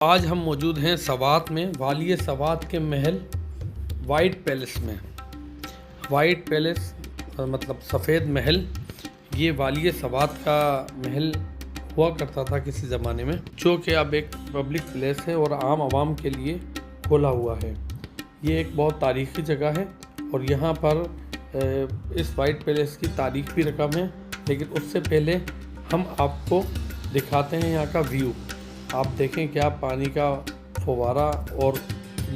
आज हम मौजूद हैं सवात में, वालिय सवात के महल वाइट पैलेस में। वाइट पैलेस मतलब सफ़ेद महल, ये वालिय सवात का महल हुआ करता था किसी ज़माने में, जो कि अब एक पब्लिक प्लेस है और आम आवाम के लिए खोला हुआ है। ये एक बहुत तारीख़ी जगह है और यहाँ पर इस वाइट पैलेस की तारीख भी रकम है। लेकिन उससे पहले हम आपको दिखाते हैं यहाँ का व्यू। आप देखें क्या पानी का फव्वारा और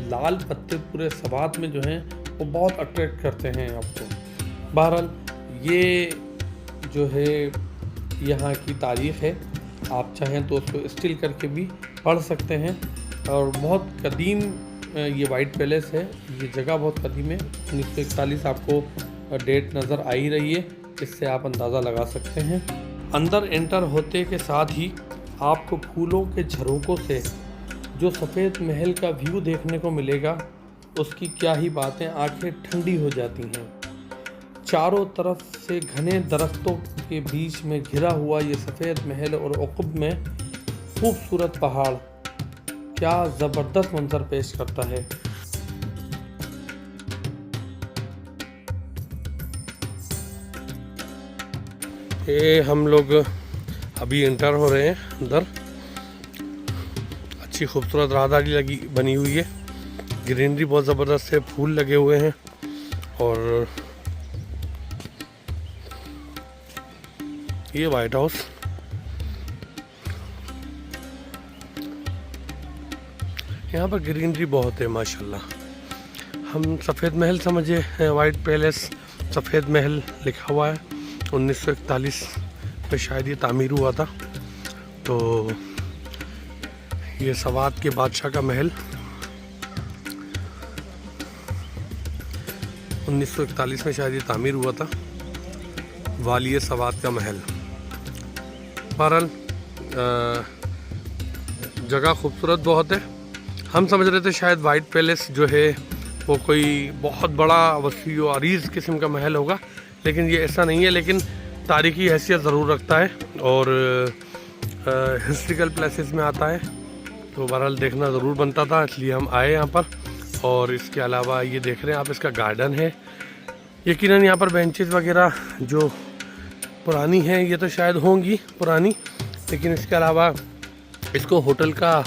लाल पत्ते पूरे सवात में जो हैं वो बहुत अट्रैक्ट करते हैं आपको। बहरहाल ये जो है यहाँ की तारीख़ है, आप चाहें तो उसको स्टिल करके भी पढ़ सकते हैं। और बहुत कदीम ये वाइट पैलेस है, ये जगह बहुत कदीम है। 1941 आपको डेट नज़र आ ही रही है, इससे आप अंदाज़ा लगा सकते हैं। अंदर एंटर होते के साथ ही आपको फूलों के झरोकों से जो सफ़ेद महल का व्यू देखने को मिलेगा, उसकी क्या ही बातें, आंखें ठंडी हो जाती हैं। चारों तरफ से घने दरख्तों के बीच में घिरा हुआ ये सफ़ेद महल और उक़ब में खूबसूरत पहाड़ क्या ज़बरदस्त मंजर पेश करता है। ये हम लोग अभी एंटर हो रहे हैं अंदर। अच्छी खूबसूरत राहदारी बनी हुई है, ग्रीनरी बहुत ज़बरदस्त है, फूल लगे हुए हैं। और ये वाइट हाउस, यहाँ पर ग्रीनरी बहुत है माशाल्लाह। हम सफ़ेद महल समझे, वाइट पैलेस सफ़ेद महल लिखा हुआ है। 1941 में शायद ये तामीर हुआ था। तो ये सवात के बादशाह का महल 1941 में शायद ये तामीर हुआ था, वालिय सवात का महल। बहरहाल जगह खूबसूरत बहुत है। हम समझ रहे थे शायद वाइट पैलेस जो है वो कोई बहुत बड़ा वसी और अरीज़ किस्म का महल होगा, लेकिन ये ऐसा नहीं है। लेकिन तारीख़ी हैसियत ज़रूर रखता है और हिस्ट्रिकल प्लेसेस में आता है, तो बहरहाल देखना ज़रूर बनता था, इसलिए हम आए यहाँ पर। और इसके अलावा ये देख रहे हैं आप, इसका गार्डन है। यकीनन यहाँ पर बेंचेस वगैरह जो पुरानी हैं, ये तो शायद होंगी पुरानी, लेकिन इसके अलावा इसको होटल का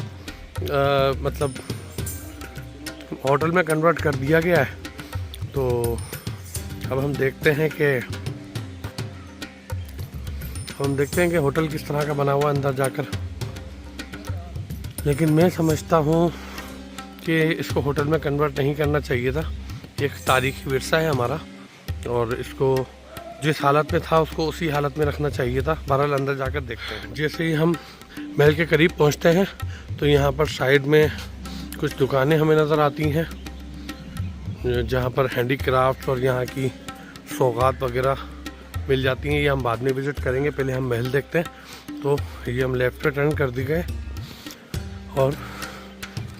मतलब होटल में कन्वर्ट कर दिया गया है। तो अब हम देखते हैं कि होटल किस तरह का बना हुआ अंदर जाकर। लेकिन मैं समझता हूँ कि इसको होटल में कन्वर्ट नहीं करना चाहिए था। एक तारीख़ी विरसा है हमारा और इसको जिस हालत में था उसको उसी हालत में रखना चाहिए था। बहरहाल अंदर जाकर देखते हैं। जैसे ही हम महल के करीब पहुँचते हैं तो यहाँ पर साइड में कुछ दुकानें हमें नज़र आती हैं, जहाँ पर हैंडीक्राफ्ट और यहाँ की सौगात वगैरह मिल जाती हैं। ये हम बाद में विज़िट करेंगे, पहले हम महल देखते हैं। तो ये हम लेफ़्ट पे टर्न कर दी गए और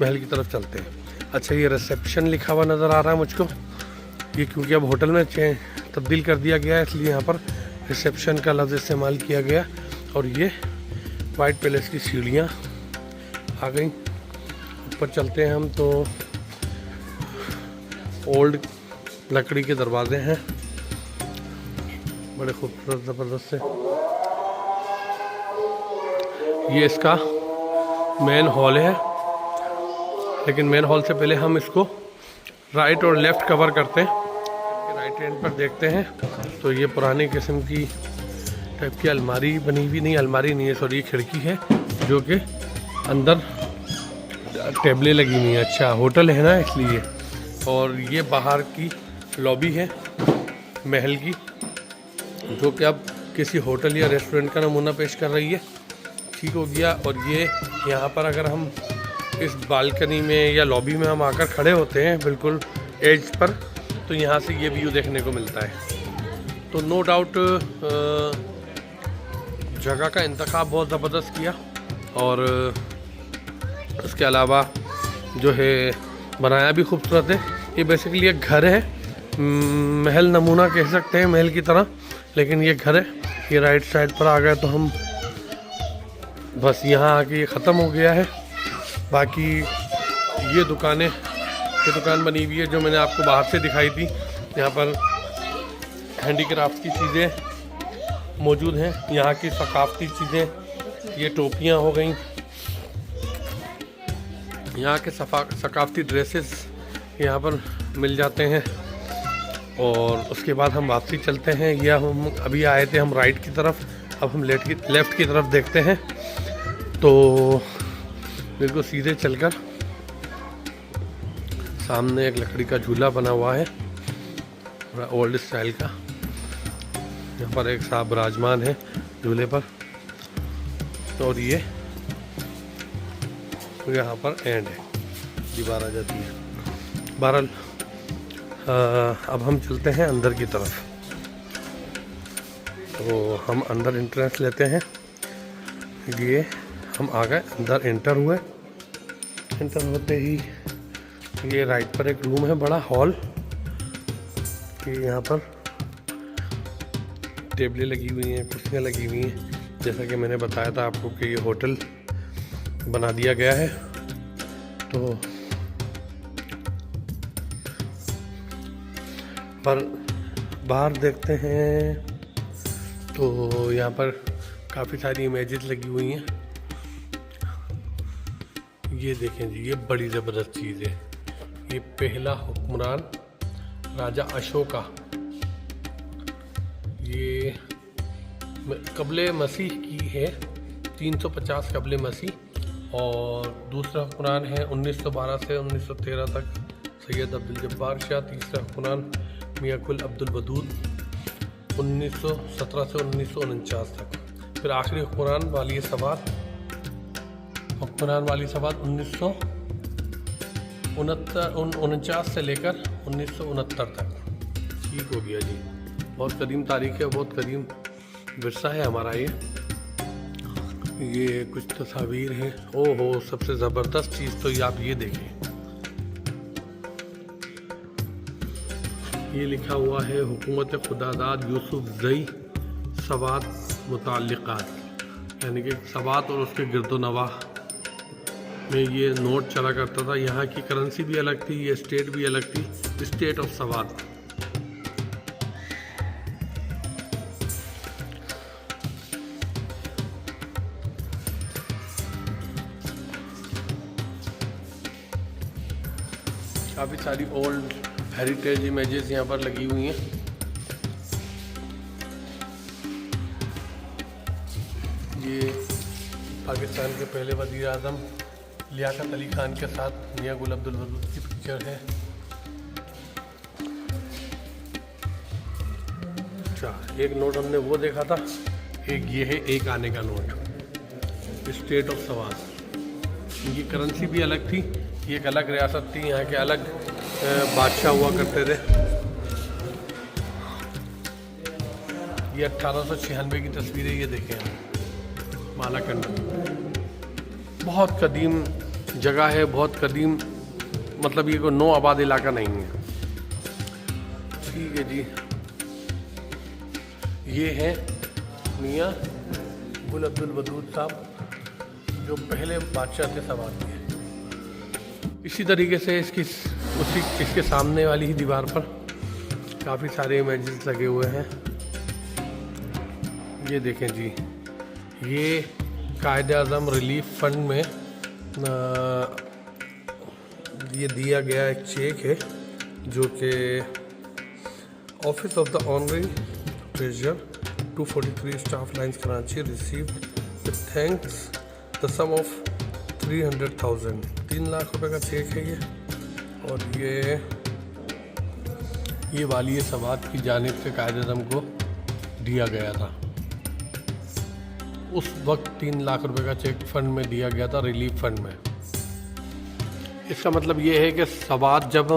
महल की तरफ चलते हैं। अच्छा, ये रिसेप्शन लिखा हुआ नज़र आ रहा है मुझको, ये क्योंकि अब होटल में तब्दील कर दिया गया है, इसलिए यहाँ पर रिसेप्शन का लफ्ज़ इस्तेमाल किया गया। और ये वाइट पैलेस की सीढ़ियाँ आ गई। ऊपर चलते हैं हम तो ओल्ड लकड़ी के दरवाजे हैं, बड़े खूबसूरत ज़बरदस्त से। ये इसका मेन हॉल है, लेकिन मेन हॉल से पहले हम इसको राइट और लेफ़्ट कवर करते हैं। राइट एंड पर देखते हैं तो ये पुरानी किस्म की टाइप की अलमारी बनी हुई, नहीं अलमारी नहीं है सॉरी, ये खिड़की है जो कि अंदर टेबलें लगी हुई हैं। अच्छा, होटल है ना इसलिए। और ये बाहर की लॉबी है महल की, जो कि अब किसी होटल या रेस्टोरेंट का नमूना पेश कर रही है। ठीक हो गया। और ये यहाँ पर अगर हम इस बालकनी में या लॉबी में हम आकर खड़े होते हैं बिल्कुल एज पर, तो यहाँ से ये व्यू देखने को मिलता है। तो नो डाउट जगह का इंतखाब बहुत ज़बरदस्त किया। और उसके अलावा जो है बनाया भी खूबसूरत है। ये बेसिकली एक घर है, महल नमूना कह सकते हैं महल की तरह, लेकिन ये घर है। ये राइट साइड पर आ गए तो हम बस यहाँ आके ये ख़त्म हो गया है। बाकी ये दुकान बनी हुई है जो मैंने आपको बाहर से दिखाई थी। यहाँ पर हैंडीक्राफ्ट की चीज़ें मौजूद हैं, यहाँ की सकाफती चीज़ें, ये टोपियाँ हो गई, यहाँ के सकाफती ड्रेसेस यहाँ पर मिल जाते हैं। और उसके बाद हम वापसी चलते हैं। यह हम अभी आए थे हम राइट की तरफ, अब हम लेफ़्ट की तरफ देखते हैं। तो बिल्कुल सीधे चलकर सामने एक लकड़ी का झूला बना हुआ है, ओल्ड स्टाइल का। यहाँ पर एक साहब विराजमान है झूले पर, और ये यहाँ पर एंड है, दीवार आ जाती है। बहरहाल अब हम चलते हैं अंदर की तरफ। तो हम अंदर एंट्रेंस लेते हैं। ये हम आ गए अंदर, एंटर हुए। एंटर होते ही ये राइट पर एक रूम है, बड़ा हॉल। ये यहाँ पर टेबलें लगी हुई हैं, कुर्सियाँ लगी हुई हैं। जैसा कि मैंने बताया था आपको कि ये होटल बना दिया गया है। तो पर बाहर देखते हैं तो यहाँ पर काफ़ी सारी इमेजेस लगी हुई हैं। ये देखें जी, ये बड़ी ज़बरदस्त चीज़ है। ये पहला हुक्मरान राजा अशोका, ये कबले मसीह की है, 350 कबले मसीह। और दूसरा हुक्मरान है 1912 से 1913 तक सैयद अब्दुल जब्बार शाह। तीसरा हुक्मरान मियां कुल अब्दुल वदूद 1917 से 1949 तक। फिर आखिरी हुक्मरान वाली सवात 1949 से लेकर 1969 तक। ठीक हो गया जी, बहुत कदीम तारीख है, बहुत कदीम विरसा है हमारा ये कुछ तस्वीर है। ओहो, सबसे ज़बरदस्त चीज़ तो ये आप ये देखें, ये लिखा हुआ है हुकूमत खुदादाद यूसुफ ज़ई सवात मुताल्लिक़ात, यानी कि सवात और उसके गिरदोनवाह में ये नोट चला करता था। यहाँ की करेंसी भी अलग थी, ये स्टेट भी अलग थी, स्टेट ऑफ सवात। काफ़ी सारी ओल्ड हेरिटेज इमेजेस यहाँ पर लगी हुई हैं। ये पाकिस्तान के पहले वज़ीर आज़म लियाकत अली खान के साथ मियां गुल अब्दुल वदूद की पिक्चर है। अच्छा, एक नोट हमने वो देखा था, एक ये है एक आने का नोट, स्टेट ऑफ सवात। इनकी करेंसी भी अलग थी, ये एक अलग रियासत थी, यहाँ के अलग बादशाह हुआ करते थे। ये 1896 की तस्वीर है, ये देखें, मालाकंड। बहुत कदीम जगह है, बहुत कदीम, मतलब ये कोई नो आबाद इलाका नहीं है। ठीक है जी, ये है मियां गुल अब्दुल वदूद साहब जो पहले बादशाह थे सवात के। इसी तरीके से इसके सामने वाली ही दीवार पर काफ़ी सारे इमेजेस लगे हुए हैं। ये देखें जी, ये कायद-ए-आज़म रिलीफ फंड में ये दिया गया एक चेक है जो कि office of the honorary treasure 243 staff lines Karachi receive thanks the sum of 300,000, 3 lakh रुपए का चेक है ये। और ये वाली सवात की जानिब से कायद-ए-आज़म को दिया गया था। उस वक्त 3 लाख रुपए का चेक फंड में दिया गया था, रिलीफ फंड में। इसका मतलब ये है कि सवात जब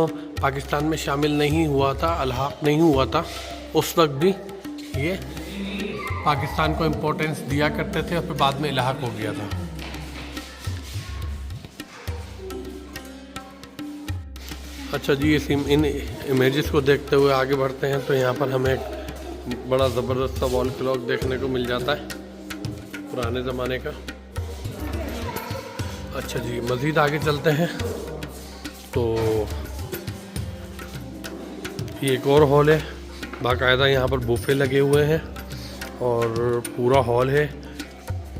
पाकिस्तान में शामिल नहीं हुआ था, अलहाक नहीं हुआ था, उस वक्त भी ये पाकिस्तान को इम्पोर्टेंस दिया करते थे और फिर बाद में इलाहाक हो गया था। अच्छा जी, इन इमेजेस को देखते हुए आगे बढ़ते हैं तो यहाँ पर हमें एक बड़ा ज़बरदस्त सा वॉल क्लॉक देखने को मिल जाता है पुराने ज़माने का। अच्छा जी, मज़ीद आगे चलते हैं तो ये एक और हॉल है। बाकायदा यहाँ पर बुफे लगे हुए हैं और पूरा हॉल है।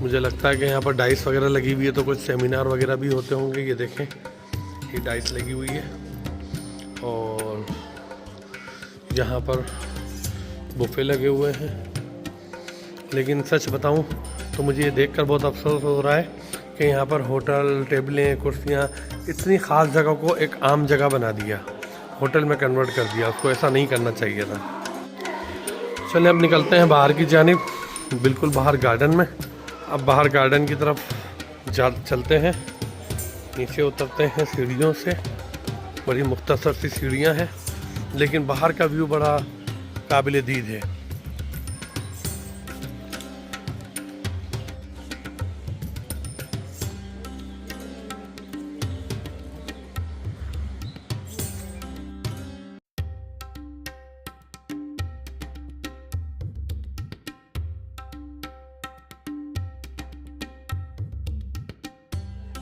मुझे लगता है कि यहाँ पर डाइस वगैरह लगी हुई है, तो कुछ सेमिनार वगैरह भी होते होंगे। ये देखें, ये डाइस लगी हुई है और यहाँ पर बुफे लगे हुए हैं। लेकिन सच बताऊं तो मुझे ये देखकर बहुत अफसोस हो रहा है कि यहाँ पर होटल, टेबलें, कुर्सियाँ, इतनी ख़ास जगह को एक आम जगह बना दिया, होटल में कन्वर्ट कर दिया। उसको ऐसा नहीं करना चाहिए था। चलिए अब निकलते हैं बाहर की जानिब, बिल्कुल बाहर गार्डन में। अब बाहर गार्डन की तरफ चलते हैं। नीचे उतरते हैं सीढ़ियों से, बड़ी मुख्तसर सी सीढ़ियाँ हैं, लेकिन बाहर का व्यू बड़ा काबिल दीद है।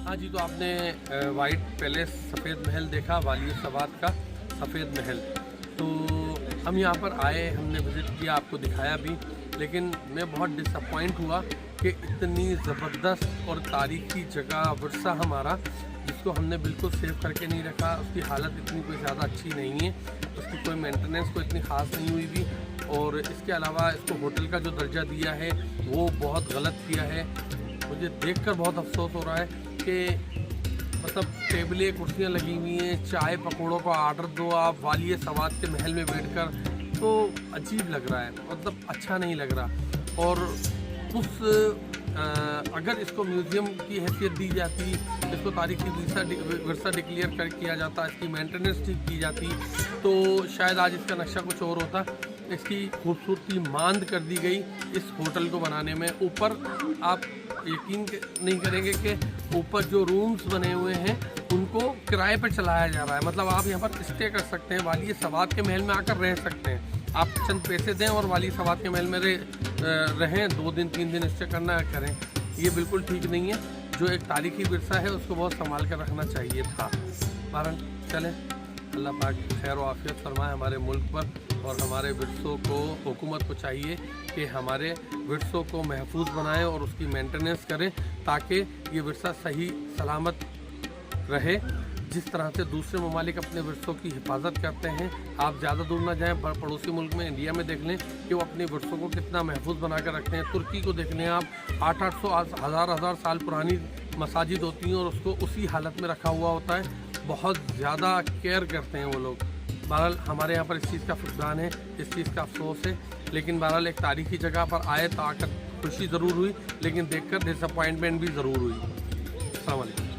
हाँ जी, तो आपने वाइट पैलेस, सफ़ेद महल देखा, वाली सवात का सफ़ेद महल। तो हम यहाँ पर आए, हमने विज़िट किया, आपको दिखाया भी, लेकिन मैं बहुत डिसअपॉइंट हुआ कि इतनी ज़बरदस्त और तारीख़ी जगह, विरसा हमारा, जिसको हमने बिल्कुल सेव करके नहीं रखा। उसकी हालत इतनी कोई ज़्यादा अच्छी नहीं है, उसकी कोई मेंटेनेंस कोई इतनी ख़ास नहीं हुई भी, और इसके अलावा इसको होटल का जो दर्जा दिया है वो बहुत गलत किया है। मुझे देखकर बहुत अफसोस हो रहा है कि मतलब टेबलें, कुर्सियाँ लगी हुई हैं, चाय पकौड़ों का आर्डर दो आप वाली सवात के महल में बैठकर, तो अजीब लग रहा है, मतलब अच्छा नहीं लग रहा। और उस अगर इसको म्यूज़ियम की हैसियत दी जाती, इसको तारीख़ी विरसा डिक्लेयर कर किया जाता, इसकी मेंटेनेंस ठीक की जाती, तो शायद आज इसका नक्शा कुछ और होता। इसकी खूबसूरती मांद कर दी गई इस होटल को बनाने में। ऊपर आप यकीन नहीं करेंगे कि ऊपर जो रूम्स बने हुए हैं उनको किराए पर चलाया जा रहा है। मतलब आप यहाँ पर स्टे कर सकते हैं, वाली सवात के महल में आकर रह सकते हैं। आप चंद पैसे दें और वाली सवात के महल में रहें, 2 दिन 3 दिन स्टे करना है करें। ये बिल्कुल ठीक नहीं है। जो एक तारीख़ी विरसा है उसको बहुत संभाल कर रखना चाहिए था। बहरहाल चलें, अल्लाह पाक खैर व आफियत फरमाए हमारे मुल्क पर, और हमारे विरसों को, हुकूमत को चाहिए कि हमारे विरसों को महफूज बनाए और उसकी मेंटेनेंस करें, ताकि ये विरसा सही सलामत रहे। जिस तरह से दूसरे ममालिक अपने विरसों की हिफाजत करते हैं, आप ज़्यादा दूर ना जाएं, पड़ोसी मुल्क में, इंडिया में देख लें कि वो अपने विरसों को कितना महफूज बना कर रखते हैं। तुर्की को देख लें आप, 800 हज़ार साल पुरानी मसाजिद होती हैं और उसको उसी हालत में रखा हुआ होता है। बहुत ज़्यादा केयर करते हैं वो लोग। बहरहाल हमारे यहाँ पर इस चीज़ का फुकदान है, इस चीज़ का अफसोस है। लेकिन बहरहाल एक तारीख़ी जगह पर आए तो आकर खुशी ज़रूर हुई, लेकिन देखकर डिसअपॉइंटमेंट भी ज़रूर हुई। अस्सलाम वालेकुम।